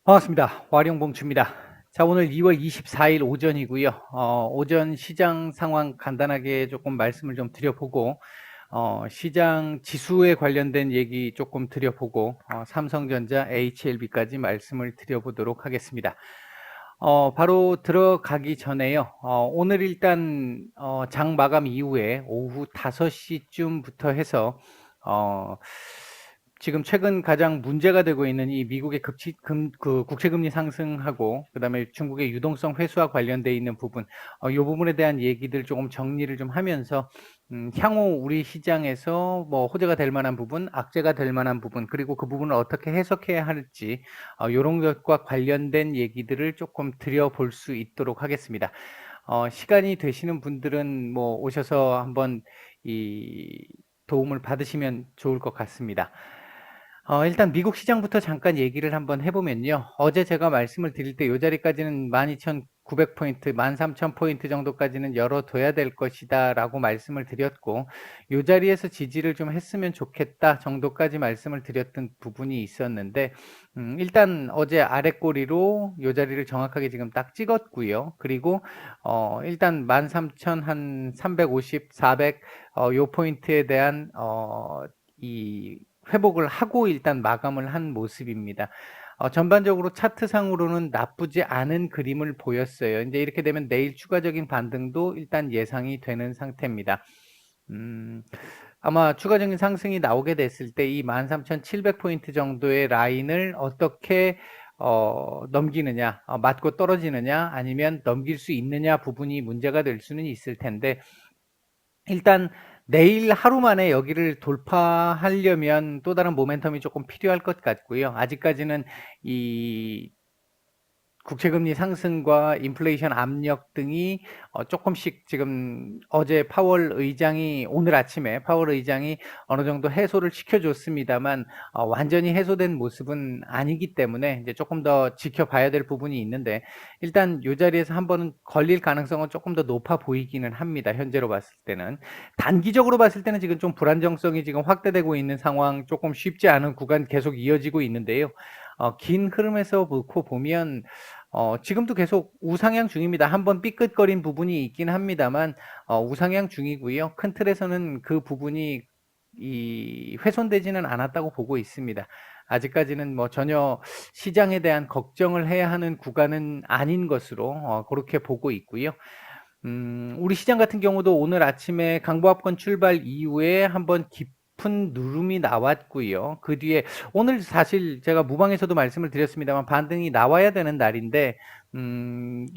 반갑습니다. 와룡봉추입니다. 자, 오늘 2월 24일 오전이고요. 오전 시장 상황 간단하게 조금 말씀을 좀 드려보고, 시장 지수에 관련된 얘기 조금 드려보고, 삼성전자, HLB까지 말씀을 드려보도록 하겠습니다. 바로 들어가기 전에요. 오늘 일단 장 마감 이후에 오후 5시쯤부터 해서 지금 최근 가장 문제가 되고 있는 이 미국의 국채금리 상승하고 그다음에 중국의 유동성 회수와 관련돼 있는 부분, 이 부분에 대한 얘기들 조금 정리를 좀 하면서 향후 우리 시장에서 뭐 호재가 될 만한 부분, 악재가 될 만한 부분, 그리고 그 부분을 어떻게 해석해야 할지 이런 것과 관련된 얘기들을 조금 드려볼 수 있도록 하겠습니다. 시간이 되시는 분들은 뭐 오셔서 한번 이 도움을 받으시면 좋을 것 같습니다. 일단 미국 시장부터 잠깐 얘기를 한번 해보면요. 어제 제가 말씀을 드릴 때 이 자리까지는 12,900포인트, 13,000포인트 정도까지는 열어둬야 될 것이다 라고 말씀을 드렸고, 이 자리에서 지지를 좀 했으면 좋겠다 정도까지 말씀을 드렸던 부분이 있었는데, 일단 어제 아랫꼬리로 이 자리를 정확하게 지금 딱 찍었고요. 그리고 일단 13,350, 400, 요 포인트에 대한 이 회복을 하고 일단 마감을 한 모습입니다. 전반적으로 차트상으로는 나쁘지 않은 그림을 보였어요. 이제 이렇게 되면 내일 추가적인 반등도 일단 예상이 되는 상태입니다. 아마 추가적인 상승이 나오게 됐을 때 이 13,700포인트 정도의 라인을 어떻게 넘기느냐, 맞고 떨어지느냐, 아니면 넘길 수 있느냐 부분이 문제가 될 수는 있을 텐데, 일단 내일 하루 만에 여기를 돌파하려면 또 다른 모멘텀이 조금 필요할 것 같고요. 아직까지는 이 국채금리 상승과 인플레이션 압력 등이 조금씩 지금 어제 오늘 아침에 파월 의장이 어느 정도 해소를 시켜줬습니다만 완전히 해소된 모습은 아니기 때문에 이제 조금 더 지켜봐야 될 부분이 있는데, 일단 이 자리에서 한 번은 걸릴 가능성은 조금 더 높아 보이기는 합니다. 현재로 봤을 때는. 단기적으로 봤을 때는 지금 좀 불안정성이 지금 확대되고 있는 상황, 조금 쉽지 않은 구간 계속 이어지고 있는데요. 긴 흐름에서 놓고 보면 지금도 계속 우상향 중입니다. 한번 삐끗거린 부분이 있긴 합니다만 우상향 중이고요. 큰 틀에서는 그 부분이 훼손되지는 않았다고 보고 있습니다. 아직까지는 뭐 전혀 시장에 대한 걱정을 해야 하는 구간은 아닌 것으로 그렇게 보고 있고요. 우리 시장 같은 경우도 오늘 아침에 강보합권 출발 이후에 한번 깊은 누름이 나왔고요. 그 뒤에 오늘 사실 제가 무방에서도 말씀을 드렸습니다만 반등이 나와야 되는 날인데,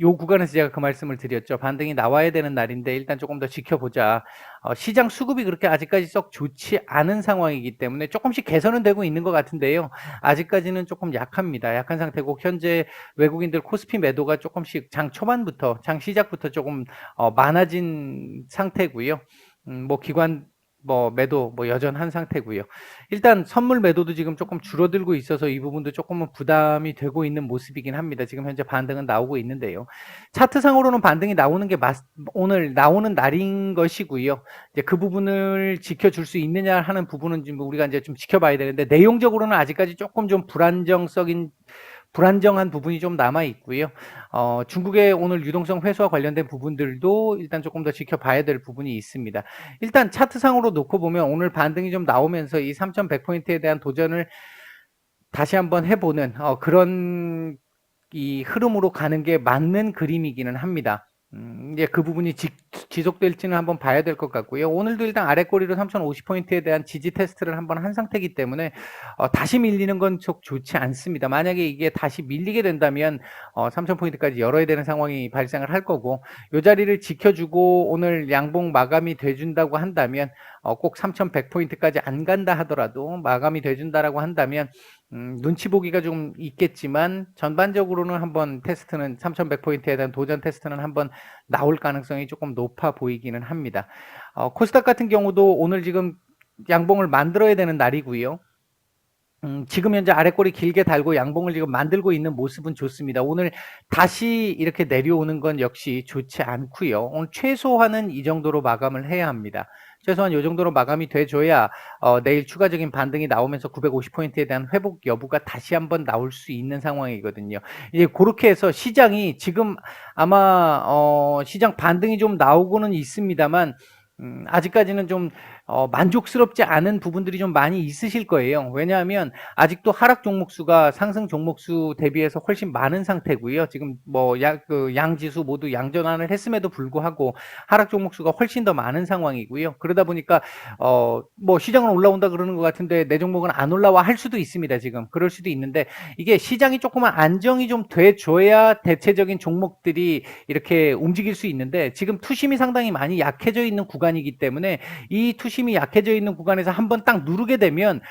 요 구간에서 제가 그 말씀을 드렸죠. 반등이 나와야 되는 날인데 일단 조금 더 지켜보자. 시장 수급이 그렇게 아직까지 썩 좋지 않은 상황이기 때문에 조금씩 개선은 되고 있는 것 같은데요. 아직까지는 조금 약합니다. 약한 상태고, 현재 외국인들 코스피 매도가 조금씩 장 초반부터, 장 시작부터 조금 많아진 상태고요. 뭐 기관 매도 여전한 상태고요. 일단 선물 매도도 지금 조금 줄어들고 있어서 이 부분도 조금은 부담이 되고 있는 모습이긴 합니다. 지금 현재 반등은 나오고 있는데요. 차트상으로는 반등이 나오는 게 오늘 나오는 날인 것이고요. 이제 그 부분을 지켜줄 수 있느냐 하는 부분은 지금 우리가 이제 좀 지켜봐야 되는데, 내용적으로는 아직까지 조금 좀 불안정한 부분이 좀 남아 있고요. 중국의 오늘 유동성 회수와 관련된 부분들도 일단 조금 더 지켜봐야 될 부분이 있습니다. 일단 차트상으로 놓고 보면 오늘 반등이 좀 나오면서 이 3,100포인트에 대한 도전을 다시 한번 해보는 그런 이 흐름으로 가는 게 맞는 그림이기는 합니다. 이제 그 부분이 지속될지는 한번 봐야 될 것 같고요. 오늘도 일단 아랫꼬리로 3,050포인트에 대한 지지 테스트를 한번 한 상태이기 때문에 다시 밀리는 건 좋지 않습니다. 만약에 이게 다시 밀리게 된다면 3,000포인트까지 열어야 되는 상황이 발생을 할 거고, 이 자리를 지켜주고 오늘 양봉 마감이 돼준다고 한다면 꼭 3,100포인트까지 안 간다 하더라도 마감이 돼준다라고 한다면 눈치 보기가 좀 있겠지만 전반적으로는 한번 테스트는 3,100포인트에 대한 도전 테스트는 한번 나올 가능성이 조금 높아 보이기는 합니다. 코스닥 같은 경우도 오늘 지금 양봉을 만들어야 되는 날이고요. 지금 현재 아랫꼬리 길게 달고 양봉을 지금 만들고 있는 모습은 좋습니다. 오늘 다시 이렇게 내려오는 건 역시 좋지 않고요. 오늘 최소한은 이 정도로 마감을 해야 합니다. 최소한 요 정도로 마감이 돼줘야 내일 추가적인 반등이 나오면서 950포인트에 대한 회복 여부가 다시 한번 나올 수 있는 상황이거든요. 이제 그렇게 해서 시장이 지금 아마 시장 반등이 좀 나오고는 있습니다만 아직까지는 좀 만족스럽지 않은 부분들이 좀 많이 있으실 거예요. 왜냐하면 아직도 하락 종목수가 상승 종목수 대비해서 훨씬 많은 상태고요. 지금 뭐 양지수 모두 양전환을 했음에도 불구하고 하락 종목수가 훨씬 더 많은 상황이고요. 그러다 보니까 뭐 시장은 올라온다 그러는 것 같은데 내 종목은 안 올라와 할 수도 있습니다. 지금 그럴 수도 있는데 이게 시장이 조금만 안정이 좀 돼줘야 대체적인 종목들이 이렇게 움직일 수 있는데 지금 투심이 상당히 많이 약해져 있는 구간이기 때문에 이 투심이 약해져 있는 구간에서 한번 딱 누르게 되면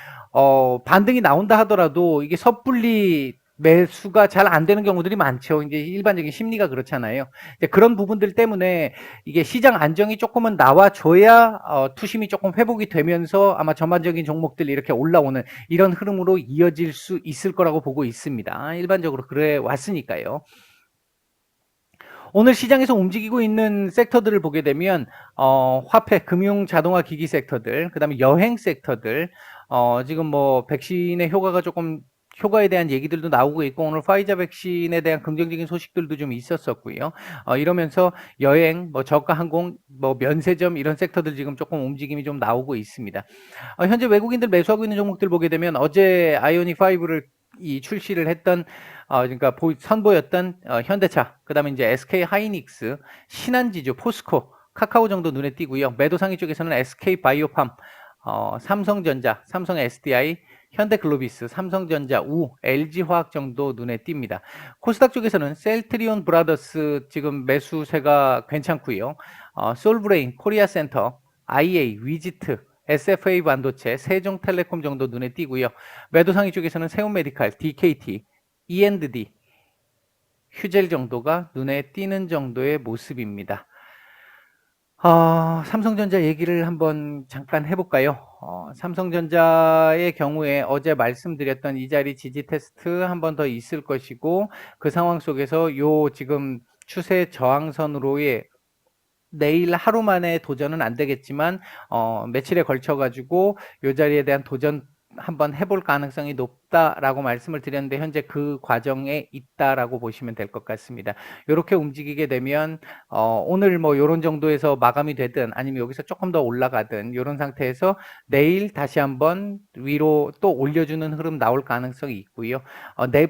반등이 나온다 하더라도 이게 섣불리 매수가 잘 안 되는 경우들이 많죠. 이제 일반적인 심리가 그렇잖아요. 이제 그런 부분들 때문에 이게 시장 안정이 조금은 나와줘야 투심이 조금 회복이 되면서 아마 전반적인 종목들이 이렇게 올라오는 이런 흐름으로 이어질 수 있을 거라고 보고 있습니다. 일반적으로 그래 왔으니까요. 오늘 시장에서 움직이고 있는 섹터들을 보게 되면 화폐, 금융, 자동화, 기기 섹터들, 그다음에 여행 섹터들, 지금 뭐 백신의 효과가 조금 효과에 대한 얘기들도 나오고 있고 오늘 파이자 백신에 대한 긍정적인 소식들도 좀 있었었고요. 이러면서 여행, 뭐 저가 항공, 뭐 면세점 이런 섹터들 지금 조금 움직임이 좀 나오고 있습니다. 현재 외국인들 매수하고 있는 종목들 보게 되면 어제 아이오닉 5를 출시를 했던 그러니까 선보였던 현대차, 그다음에 이제 SK 하이닉스, 신한지주, 포스코, 카카오 정도 눈에 띄고요. 매도 상위 쪽에서는 SK 바이오팜, 삼성전자, 삼성 SDI, 현대글로비스, 삼성전자, LG화학 정도 눈에 띕니다. 코스닥 쪽에서는 셀트리온 브라더스 지금 매수세가 괜찮고요. 솔브레인, 코리아센터, IA, 위지트, SFA 반도체, 세종텔레콤 정도 눈에 띄고요. 매도 상위 쪽에서는 세운메디칼, DKT, E&D, 휴젤 정도가 눈에 띄는 정도의 모습입니다. 삼성전자 얘기를 한번 잠깐 해볼까요? 삼성전자의 경우에 어제 말씀드렸던 이 자리 지지 테스트 한 번 더 있을 것이고 그 상황 속에서 요 지금 추세 저항선으로의 내일 하루 만에 도전은 안 되겠지만 며칠에 걸쳐 가지고 요 자리에 대한 도전 한번 해볼 가능성이 높다라고 말씀을 드렸는데 현재 그 과정에 있다라고 보시면 될 것 같습니다. 이렇게 움직이게 되면 오늘 뭐 이런 정도에서 마감이 되든 아니면 여기서 조금 더 올라가든 이런 상태에서 내일 다시 한번 위로 또 올려주는 흐름 나올 가능성이 있고요.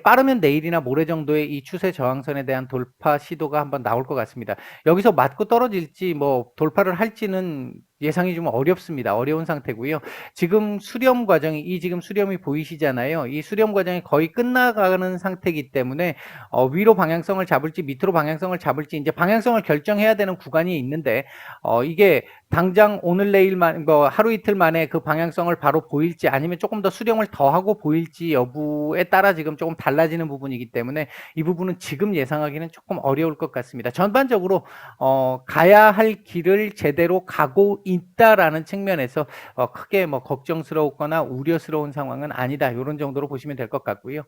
빠르면 내일이나 모레 정도에 이 추세 저항선에 대한 돌파 시도가 한번 나올 것 같습니다. 여기서 맞고 떨어질지 뭐 돌파를 할지는 예상이 좀 어렵습니다. 어려운 상태고요. 지금 수렴 과정이 지금 수렴이 보이시잖아요. 이 수렴 과정이 거의 끝나가는 상태이기 때문에 위로 방향성을 잡을지 밑으로 방향성을 잡을지 이제 방향성을 결정해야 되는 구간이 있는데 이게 당장 오늘 내일만 뭐 하루 이틀 만에 그 방향성을 바로 보일지 아니면 조금 더 수렴을 더 하고 보일지 여부에 따라 지금 조금 달라지는 부분이기 때문에 이 부분은 지금 예상하기는 조금 어려울 것 같습니다. 전반적으로 가야 할 길을 제대로 가고 있다라는 측면에서 크게 뭐 걱정스러웠거나 우려스러운 상황은 아니다. 이런 정도로 보시면 될 것 같고요.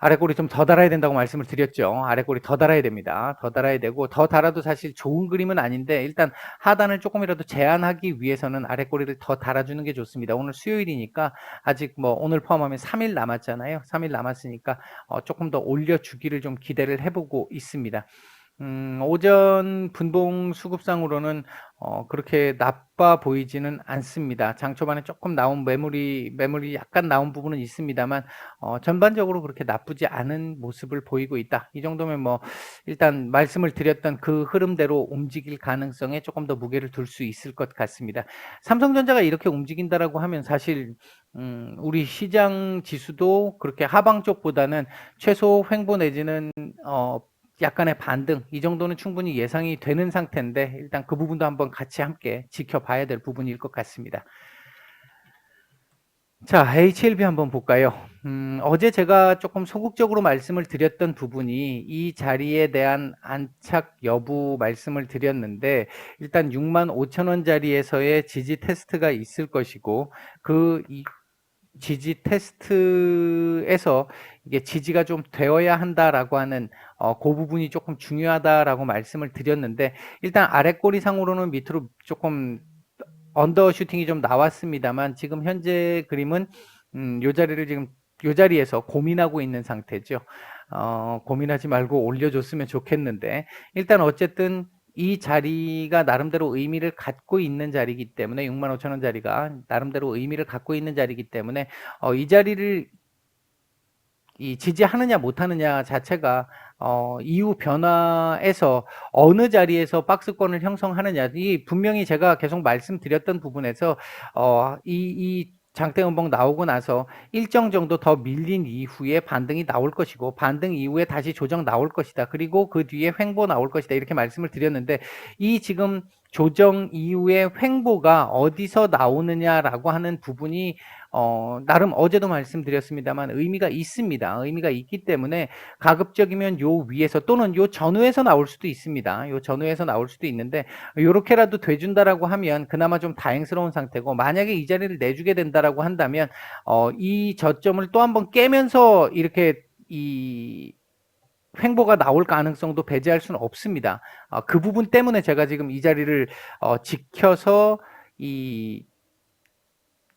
아래꼬리 좀 더 달아야 된다고 말씀을 드렸죠. 아래꼬리 더 달아야 됩니다. 더 달아야 되고 더 달아도 사실 좋은 그림은 아닌데 일단 하단을 조금이라도 제한하기 위해서는 아래꼬리를 더 달아주는 게 좋습니다. 오늘 수요일이니까 아직 뭐 오늘 포함하면 3일 남았잖아요. 3일 남았으니까 조금 더 올려주기를 좀 기대를 해보고 있습니다. 오전 분봉 수급상으로는 그렇게 나빠 보이지는 않습니다. 장 초반에 조금 나온 매물이 약간 나온 부분은 있습니다만 전반적으로 그렇게 나쁘지 않은 모습을 보이고 있다. 이 정도면 뭐 일단 말씀을 드렸던 그 흐름대로 움직일 가능성에 조금 더 무게를 둘 수 있을 것 같습니다. 삼성전자가 이렇게 움직인다라고 하면 사실 우리 시장 지수도 그렇게 하방 쪽보다는 최소 횡보 내지는 약간의 반등 이 정도는 충분히 예상이 되는 상태인데 일단 그 부분도 한번 같이 함께 지켜봐야 될 부분일 것 같습니다. 자, HLB 한번 볼까요? 어제 제가 조금 소극적으로 말씀을 드렸던 부분이 이 자리에 대한 안착 여부 말씀을 드렸는데 일단 65,000원 자리에서의 지지 테스트가 있을 것이고 지지 테스트에서 이게 지지가 좀 되어야 한다라고 하는 그 부분이 조금 중요하다라고 말씀을 드렸는데, 일단 아래 꼬리상으로는 밑으로 조금 언더슈팅이 좀 나왔습니다만, 지금 현재 그림은 요 자리를 지금 요 자리에서 고민하고 있는 상태죠. 고민하지 말고 올려줬으면 좋겠는데, 일단 어쨌든 이 자리가 나름대로 의미를 갖고 있는 자리이기 때문에, 65,000원 자리가 나름대로 의미를 갖고 있는 자리이기 때문에 이 자리를 이 지지하느냐 못하느냐 자체가 이후 변화에서 어느 자리에서 박스권을 형성하느냐, 이 분명히 제가 계속 말씀드렸던 부분에서 이 장대음봉 나오고 나서 일정 정도 더 밀린 이후에 반등이 나올 것이고, 반등 이후에 다시 조정 나올 것이다, 그리고 그 뒤에 횡보 나올 것이다, 이렇게 말씀을 드렸는데, 이 지금 조정 이후에 횡보가 어디서 나오느냐라고 하는 부분이 나름 어제도 말씀드렸습니다만 의미가 있습니다. 의미가 있기 때문에 가급적이면 요 위에서 또는 요 전후에서 나올 수도 있습니다. 요 전후에서 나올 수도 있는데, 요렇게라도 돼준다라고 하면 그나마 좀 다행스러운 상태고, 만약에 이 자리를 내주게 된다라고 한다면 이 저점을 또 한번 깨면서 이렇게 이 횡보가 나올 가능성도 배제할 수는 없습니다. 그 부분 때문에 제가 지금 이 자리를 지켜서 이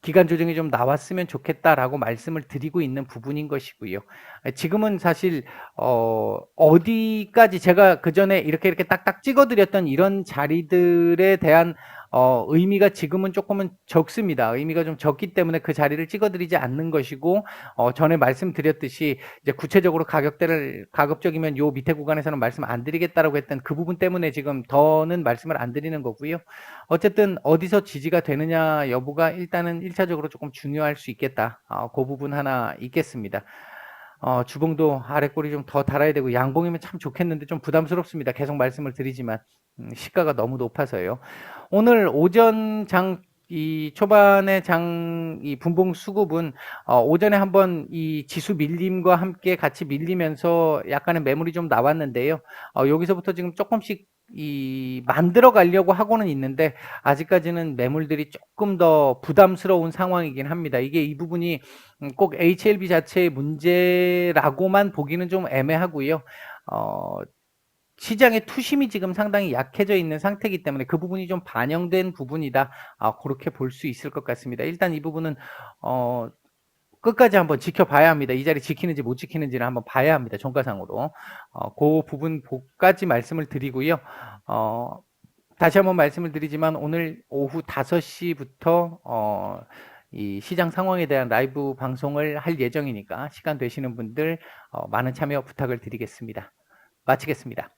기간 조정이 좀 나왔으면 좋겠다라고 말씀을 드리고 있는 부분인 것이고요. 지금은 사실 어디까지 제가 그 전에 이렇게 딱딱 찍어드렸던 이런 자리들에 대한 의미가 지금은 조금은 적습니다. 의미가 좀 적기 때문에 그 자리를 찍어드리지 않는 것이고, 전에 말씀드렸듯이 이제 구체적으로 가격대를 가급적이면 요 밑에 구간에서는 말씀 안 드리겠다라고 했던 그 부분 때문에 지금 더는 말씀을 안 드리는 거고요. 어쨌든 어디서 지지가 되느냐 여부가 일단은 1차적으로 조금 중요할 수 있겠다. 그 부분 하나 있겠습니다. 주봉도 아래 꼬리 좀 더 달아야 되고, 양봉이면 참 좋겠는데 좀 부담스럽습니다. 계속 말씀을 드리지만 시가가 너무 높아서요. 오늘 오전 이 초반에 이 분봉 수급은 오전에 한번 이 지수 밀림과 함께 같이 밀리면서 약간의 매물이 좀 나왔는데요. 여기서부터 지금 조금씩 만들어 가려고 하고는 있는데, 아직까지는 매물들이 조금 더 부담스러운 상황이긴 합니다. 이게 이 부분이 꼭 HLB 자체의 문제라고만 보기는 좀 애매하고요. 시장의 투심이 지금 상당히 약해져 있는 상태이기 때문에 그 부분이 좀 반영된 부분이다, 그렇게 볼 수 있을 것 같습니다. 일단 이 부분은 끝까지 한번 지켜봐야 합니다. 이 자리 지키는지 못 지키는지를 한번 봐야 합니다. 종가상으로. 그 부분까지 말씀을 드리고요. 다시 한번 말씀을 드리지만 오늘 오후 5시부터 이 시장 상황에 대한 라이브 방송을 할 예정이니까 시간 되시는 분들 많은 참여 부탁을 드리겠습니다. 마치겠습니다.